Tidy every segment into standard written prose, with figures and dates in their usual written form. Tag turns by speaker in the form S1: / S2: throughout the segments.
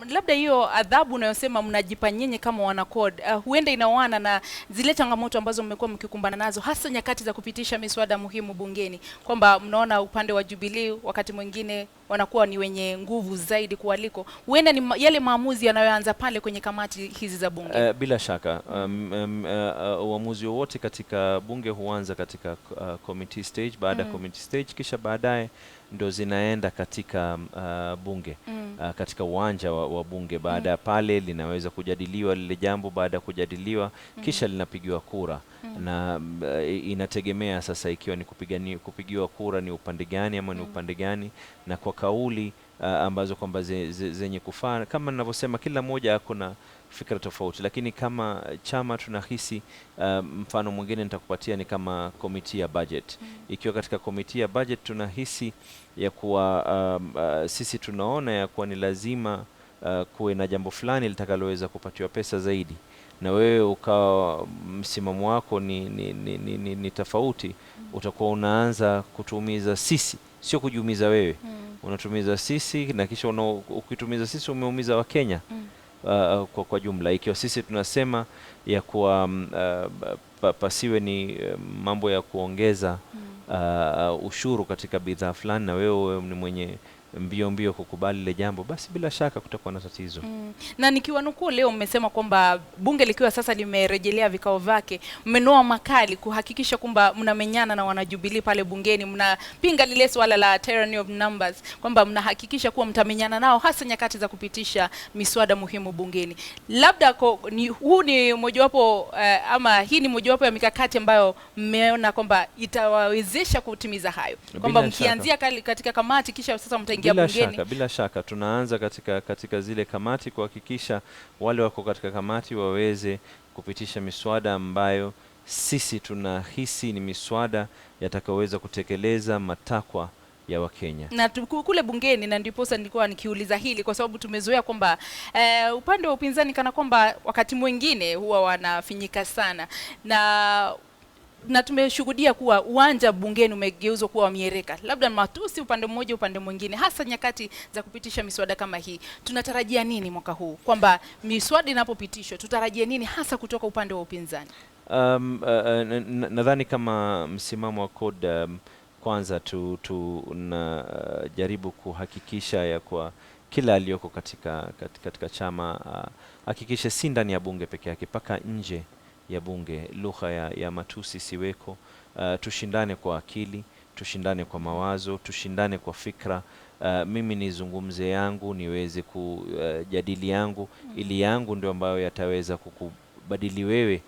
S1: Labda hiyo adhabu unayosema mnajipa nyinyi kama wanakod, huenda inaoana na zile changamoto ambazo mmekuwa mkikumbana nazo hasa nyakati za kupitisha miswada muhimu bungeni, kwamba mnaona upande wa Jubilee wakati mwingine wanakuwa ni wenye nguvu zaidi kualiko. Huenda ni yale maamuzi yanayoanza pale kwenye kamati hizi za bunge.
S2: Bila shaka uamuzi wowote katika bunge huanza katika committee stage, baada ya committee stage, kisha baadaye ndo zinaenda katika bunge, katika uwanja wa bunge. Baada ya pale linaweza kujadiliwa lile jambo, baada ya kujadiliwa kisha linapigiwa kura. Na inategemea sasa ikiwa ni kupigiwa kura ni upande gani ama ni upande gani, na kwa kauli ambazo kwamba zenye kufaa. Kama ninavyosema, kila mmoja ako na fikra tofauti, lakini kama chama tunahisi, mfano mwingine nitakupatia ni kama komiti ya budget. Ikiwa katika komiti ya budget tunahisi ya kuwa sisi tunaona ya kuwa ni lazima kuwe na jambo fulani litakaloweza kupatiwa pesa zaidi, na wewe ukawa msimamo wako ni tofauti, utakuwa unaanza kutumiza sisi, sio kujiumiza wewe. Unatumiza sisi, na kisha ukitumiza sisi umeumiza Wakenya kwa jumla. Ikiwa sisi tunasema ya kuwa pasiwe ni mambo ya kuongeza ushuru katika bidhaa fulani, na wewe ni mwenye mbio kukubali ile jambo, basi bila shaka kutakuwa na tatizo.
S1: Na nikiwa nukuu, leo mmesema kwamba bunge likiwa sasa limerejelea vikao vyake, mmenoa makali kuhakikisha kwamba mnamenyana na wanajubilee pale bungeni, mnapinga lile swala la tyranny of numbers, kwamba mnahakikisha kuwa mtamenyana nao hasa nyakati za kupitisha miswada muhimu bungeni. Labda huu ni mojawapo ama hii ni mojawapo ya mikakati ambayo mmeona kwamba itawawezesha kutimiza hayo, kwamba mkianzia katika kamati kisha sasa
S2: bila shaka tunaanza katika zile kamati kuhakikisha wale wako katika kamati waweze kupitisha miswada ambayo sisi tunahisi ni miswada yatakayoweza kutekeleza matakwa ya Wakenya.
S1: Na kule bungeni, na ndipo sasa nilikuwa nikiuliza hili kwa sababu tumezoea kwamba upande wa upinzani kana kwamba wakati mwingine huwa wanafinyika sana, na tumeshuhudia kuwa uwanja bungeni umegeuzwa kuwa miereka, labda matusi upande mmoja upande mwingine, hasa nyakati za kupitisha miswada kama hii. Tunatarajia nini mwaka huu, kwamba miswada inapopitishwa tutarajia nini hasa kutoka upande wa upinzani?
S2: Nadhani kama msimamo wa CORD, kwanza tunajaribu kuhakikisha ya kwa kila aliyoko katika chama hakikisha si ndani ya bunge peke yake, paka nje ya bunge lugha ya matusi siweko. Tushindane kwa akili, tushindane kwa mawazo, tushindane kwa fikra. Mimi nizungumze yangu, niweze kujadili yangu, ili yangu ndio ambayo yataweza kukubadili wewe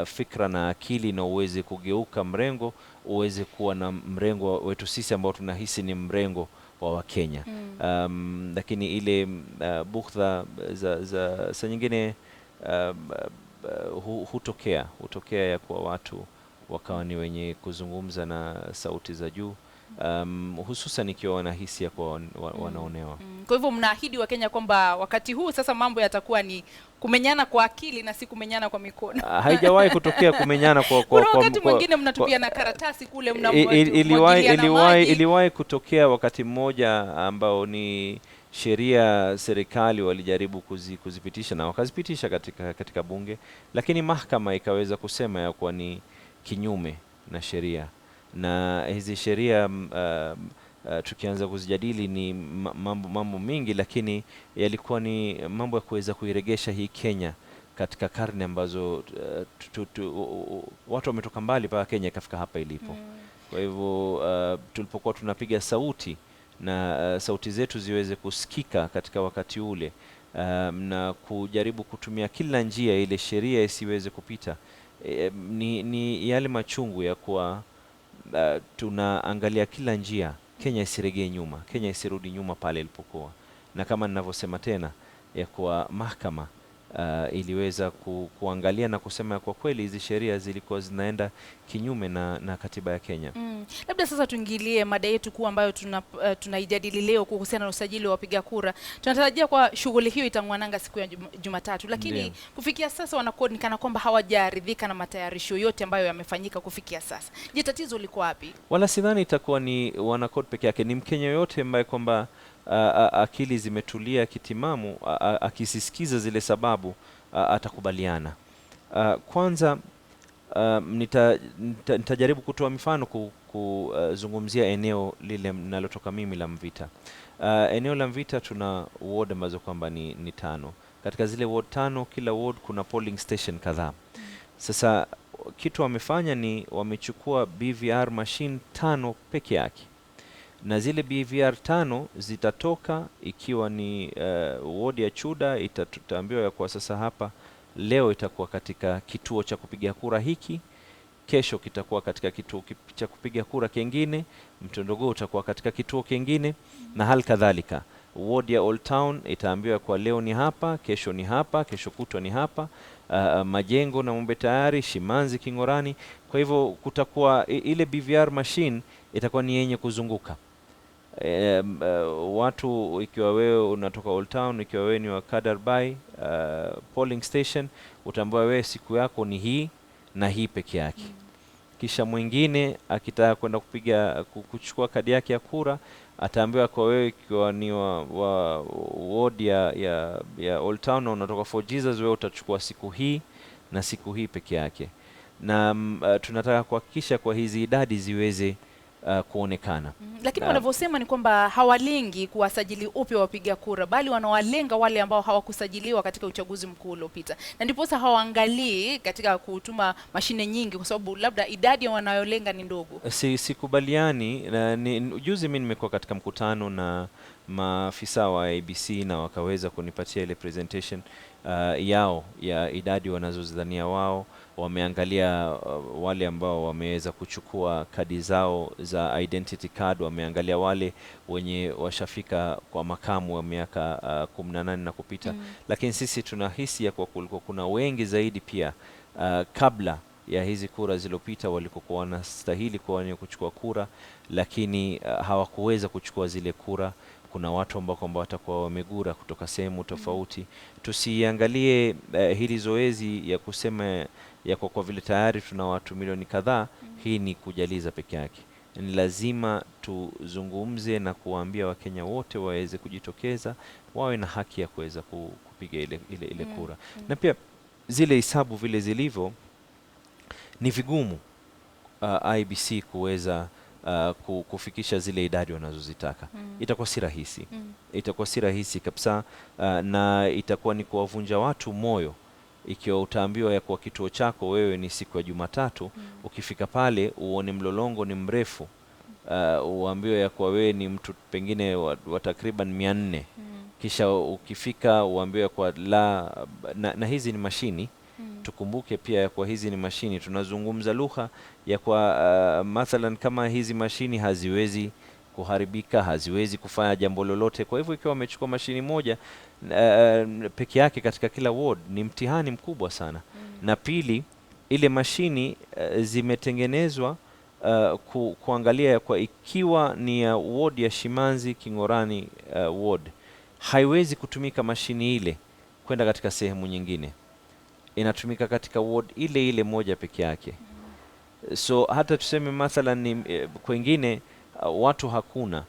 S2: fikra na akili, na uweze kugeuka mrengo, uweze kuwa na mrengo wetu sisi ambao tunahisi ni mrengo wa Wakenya. Lakini ile bughdha za saa nyingine hutokea ya kuwa watu wakawa ni wenye kuzungumza na sauti za juu, hususan ikiwa wanahisi ya kuwa wanaonewa.
S1: Kwa hivyo mnaahidi Wakenya kwamba wakati huu sasa mambo yatakuwa ni kumenyana kwa akili na si kumenyana kwa mikono.
S2: Haijawahi kutokea kumenyana kwa
S1: wakati mwingine mnatupia na karatasi kule
S2: iliwahi kutokea wakati mmoja ambao ni sheria serikali walijaribu kuzipitisha na wakazipitisha katika bunge, lakini mahakama ikaweza kusema ya kuwa ni kinyume na sheria, na hizi sheria tukianza kuzijadili ni mambo mingi, lakini yalikuwa ni mambo ya kuweza kuiregesha hii Kenya katika karne ambazo watu wametoka mbali mpaka Kenya ikafika hapa ilipo. Kwa hivyo tulipokuwa tunapiga sauti na sauti zetu ziweze kusikika katika wakati ule, na kujaribu kutumia kila njia ile sheria isiweze kupita, ni yale machungu ya kuwa tunaangalia kila njia Kenya isiregee nyuma, Kenya isirudi nyuma pale ilipokuwa. Na kama ninavyosema tena ya kuwa mahakama iliweza kuangalia na kusema kwa kweli hizi sheria zilikuwa zinaenda kinyume na katiba ya Kenya.
S1: Labda sasa tuingilie mada yetu kuu ambayo tunaijadili leo kuhusiana na usajili wa wapiga kura. Tunatarajia kwa shughuli hiyo itangwananga siku ya Jumatatu, lakini kufikia sasa wanakodi ni kana kwamba hawajaridhika na matayarisho yote ambayo yamefanyika kufikia sasa. Je, tatizo liko wapi?
S2: Wala sidhani itakuwa ni wanakodi peke yake, ni Mkenya yote ambaye kwamba akili zimetulia kitimamu, akisisikiza zile sababu, atakubaliana. Kwanza nitajaribu kutoa mifano kuzungumzia eneo lile ninalotoka mimi la Mvita. Eneo la Mvita tuna ward ambazo kwamba ni 5. Katika zile ward 5, kila ward kuna polling station kadhaa. Sasa kitu wamefanya ni wamechukua BVR machine 5 peke yake, na zile BVR 5 zitatoka ikiwa ni ward ya Chuda, tutaambiwa ya kwa sasa hapa leo itakuwa katika kituo cha kupiga kura hiki, kesho kitakuwa katika kituo cha kupiga kura kingine, Mtondogoo utakuwa katika kituo kingine, na hali kadhalika. Ward ya Old Town itaambiwa kwa leo ni hapa, kesho ni hapa, kesho kutwa ni hapa, Majengo na Mombe Tayari, Shimanzi, Kingorani. Kwa hivyo kutakuwa ile BVR machine itakuwa ni yenye kuzunguka watu. Ikiwa wewe unatoka Old Town, ikiwa wewe ni wa Kadarbai polling station, utaambiwa wewe siku yako ni hii na hii peke yake. Kisha mwingine akitaka kwenda kuchukua kadi yake ya kura, ataambiwa kwa wewe ikiwa ni wa ward ya Old Town na unatoka Fort Jesus, wewe utachukua siku hii na siku hii peke yake. Na tunataka kuhakikisha kwa hizi idadi ziweze kuonekana.
S1: Lakini wanavyosema ni kwamba hawalengi kuwasajili upya wapiga kura, bali wanawalenga wale ambao hawakusajiliwa katika uchaguzi mkuu uliopita, na ndipo sasa hawaangalii katika kutuma mashine nyingi, kwa sababu labda idadi wanayolenga ni ndogo.
S2: Sikubaliani. Juzi mimi nimekuwa katika mkutano na maafisa wa ABC na wakaweza kunipatia ile presentation yao ya idadi wanazozidhania wao. Wameangalia wale ambao wameweza kuchukua kadi zao za identity card, wameangalia wale wenye washafika kwa makamu wa miaka 18 na kupita. Lakini sisi tunahisi ya kwa kulikuwa kuna wengi zaidi pia kabla ya hizi kura zilizopita walikokuwa wanastahili kuchukua kura, lakini hawakuweza kuchukua zile kura. Kuna watu ambao kwamba watakuwa wamegura kutoka sehemu tofauti. Tusiangalie hili zoezi ya kusema ya kwa vile tayari tuna watu milioni kadhaa, hii ni kujaliza peke yake. Ni lazima tuzungumze na kuwaambia Wakenya wote waweze kujitokeza, wawe na haki ya kuweza kupiga ile kura. Na pia zile hisabu vile zilivyo ni vigumu IBC kuweza kufikisha zile idadi wanazozitaka. Itakuwa si rahisi. Itakuwa si rahisi kabisa, na itakuwa ni kuwavunja watu moyo ikiwa utaambiwa ya kwa kituo chako wewe ni siku ya Jumatatu, ukifika pale uone mlolongo ni mrefu, uambiwe ya kwa wewe ni mtu pengine wa takriban 400, kisha ukifika uambiwe kwa na hizi ni mashini. Tukumbuke pia ya kwa hizi ni mashini, tunazungumza lugha ya kwa mathalan kama hizi mashini haziwezi kuharibika, haziwezi kufanya jambo lolote. Kwa hivyo ikiwa wamechukua mashini moja peke yake katika kila ward, ni mtihani mkubwa sana. Na pili, ile mashini zimetengenezwa kuangalia ya kwa ikiwa ni ya ward ya Shimanzi Kingorani ward, haiwezi kutumika mashini ile kwenda katika sehemu nyingine, inatumika katika ward ile moja peke yake. So hata tuseme mathalan ni kwengine watu hakuna,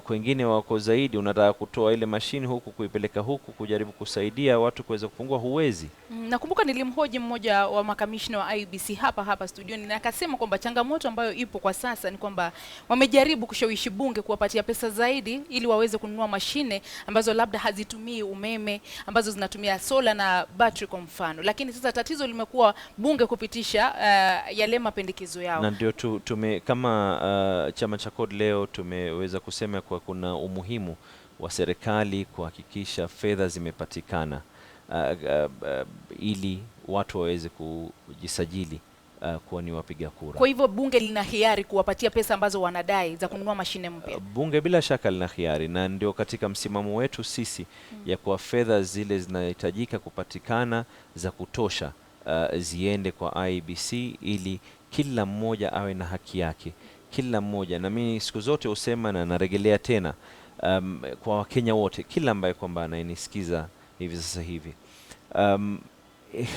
S2: kwengine wako zaidi, unataka kutoa ile mashini huku kuipeleka huku kujaribu kusaidia watu kuweza kufungua, huwezi.
S1: Nakumbuka nilimhoji mmoja wa makamishna wa IBC hapa studioni, na akasema kwamba changamoto ambayo ipo kwa sasa ni kwamba wamejaribu kushawishi bunge kuwapatia pesa zaidi ili waweze kununua mashine ambazo labda hazitumii umeme, ambazo zinatumia sola na battery kwa mfano. Lakini sasa tatizo limekuwa bunge kupitisha yale mapendekezo yao.
S2: Na ndio kama chama cha CORD leo tumeweza kusema kwa kuna umuhimu wa serikali kuhakikisha fedha zimepatikana ili watu waweze kujisajili kuwa ni wapiga kura.
S1: Kwa hivyo bunge lina hiari kuwapatia pesa ambazo wanadai za kununua mashine mpya.
S2: Bunge bila shaka lina hiari, na ndio katika msimamo wetu sisi ya kwa fedha zile zinahitajika kupatikana za kutosha ziende kwa IBC ili kila mmoja awe na haki yake. Kila mmoja, na mimi siku zote usema na narejelea tena kwa Wakenya wote, kila ambaye kwamba anayenisikiza hivi sasa hivi,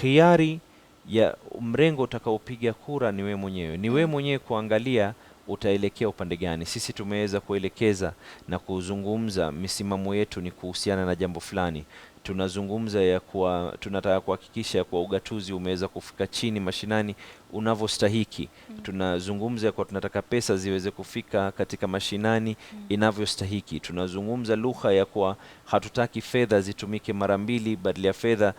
S2: hiari ya mrengo utakaopiga kura ni wewe mwenyewe. Ni wewe mwenyewe kuangalia utaelekea upande gani. Sisi tumeweza kuelekeza na kuzungumza misimamo yetu ni kuhusiana na jambo fulani. Tunazungumza ya kuwa tunataka kuhakikisha ya kuwa ugatuzi umeweza kufika chini mashinani unavyostahiki. Tunazungumza ya kuwa tunataka pesa ziweze kufika katika mashinani inavyostahiki. Tunazungumza lugha ya kuwa hatutaki fedha zitumike mara mbili, badala ya fedha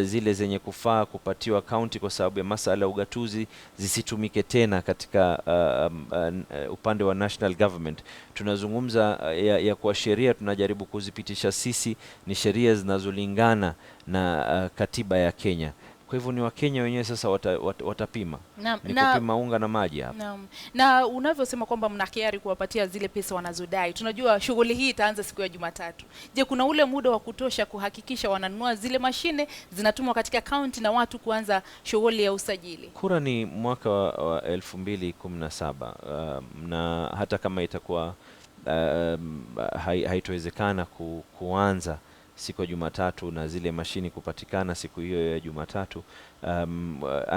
S2: zile zenye kufaa kupatiwa kaunti kwa sababu ya masala ya ugatuzi zisitumike tena katika upande wa national government. Tunazungumza ya kuwa sheria tunajaribu kuzipitisha sisi ni sheria zinazolingana na katiba ya Kenya. Kwa hivyo ni Wakenya wenyewe sasa watapima. Ni kupima unga na maji hapa.
S1: Na unavyosema kwamba mna hiari kuwapatia zile pesa wanazodai. Tunajua shughuli hii itaanza siku ya Jumatatu. Je, kuna ule muda wa kutosha kuhakikisha wananunua zile mashine zinatumwa katika kaunti na watu kuanza shughuli ya usajili?
S2: Kura ni mwaka wa 2017 na hata kama itakuwa haitowezekana kuanza siku ya Jumatatu na zile mashini kupatikana siku hiyo ya Jumatatu,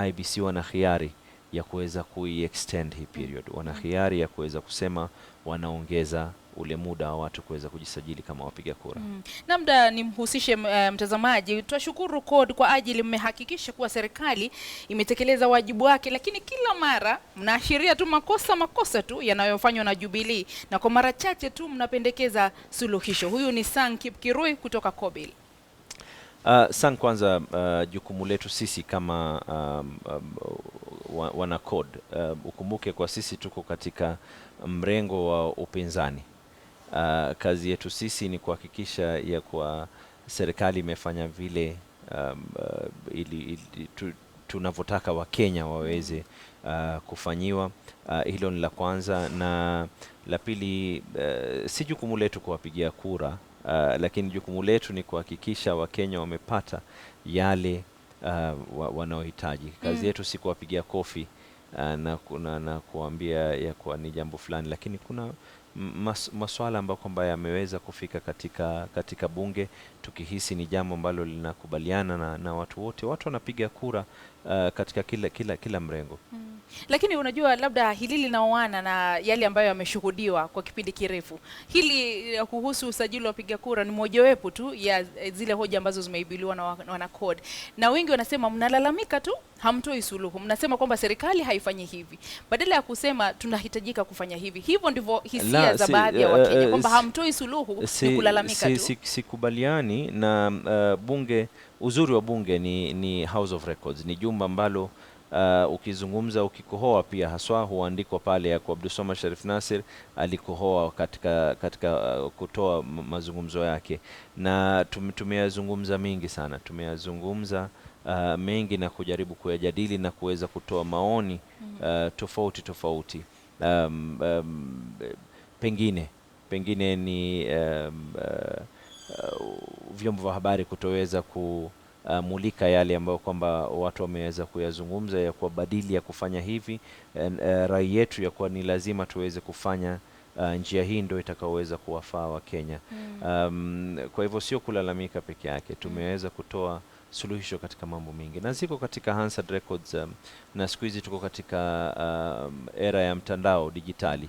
S2: IEBC wana hiari ya kuweza extend hii period. Wana hiari ya kuweza kusema wanaongeza ule muda wa watu kuweza kujisajili kama wapiga kura.
S1: Labda nimhusishe mtazamaji. Tunashukuru CORD kwa ajili mmehakikisha kuwa serikali imetekeleza wajibu wake, lakini kila mara mnaashiria tu makosa tu yanayofanywa na Jubilee, na kwa mara chache tu mnapendekeza suluhisho. Huyu ni Sang Kipkirui kutoka Kobil.
S2: Sang, kwanza jukumu letu sisi kama wana CORD, ukumbuke kwa sisi tuko katika mrengo wa upinzani. Kazi yetu sisi ni kuhakikisha ya kwa serikali imefanya vile tunavyotaka Wakenya waweze kufanyiwa. Hilo ni la kwanza, na la pili, si jukumu letu kuwapigia kura, lakini jukumu letu ni kuhakikisha Wakenya wamepata yale wanaohitaji. Kazi yetu si kuwapigia kofi na kuambia ya kuwa ni jambo fulani, lakini kuna maswala ambayo kwamba yameweza kufika katika bunge, tukihisi ni jambo ambalo linakubaliana na watu wote. Watu wanapiga kura katika kila mrengo.
S1: Lakini unajua, labda hili linaoana na yale ambayo yameshuhudiwa kwa kipindi kirefu. Hili kuhusu usajili wa wapiga kura ni mojawapo tu ya zile hoja ambazo zimeibiliwa na wana CORD. Na wengi wanasema mnalalamika tu, hamtoi suluhu. Mnasema kwamba serikali haifanyi hivi, badala ya kusema tunahitajika kufanya hivi. Hivyo ndivyo hisia za baadhi ya Wakenya, kwamba hamtoi suluhu, ni kulalamika tu.
S2: Sikubaliani na bunge. Uzuri wa bunge ni House of Records, ni jumba ambalo ukizungumza ukikohoa pia haswa huandikwa pale ya kwa Abdulswamad Sharif Nassir alikohoa katika kutoa mazungumzo yake, na tumeyazungumza mingi sana, tumeyazungumza mengi na kujaribu kuyajadili na kuweza kutoa maoni tofauti. Pengine ni vyombo vya habari kutoweza mulika yale ambayo kwamba watu wameweza kuyazungumza ya kwa badili ya kufanya hivi. Rai yetu ya kuwa ni lazima tuweze kufanya njia hii ndio itakaoweza kuwafaa Wakenya. Kwa hivyo sio kulalamika peke yake, tumeweza kutoa suluhisho katika mambo mengi na ziko katika Hansard Records, na siku hizi tuko katika era ya mtandao dijitali.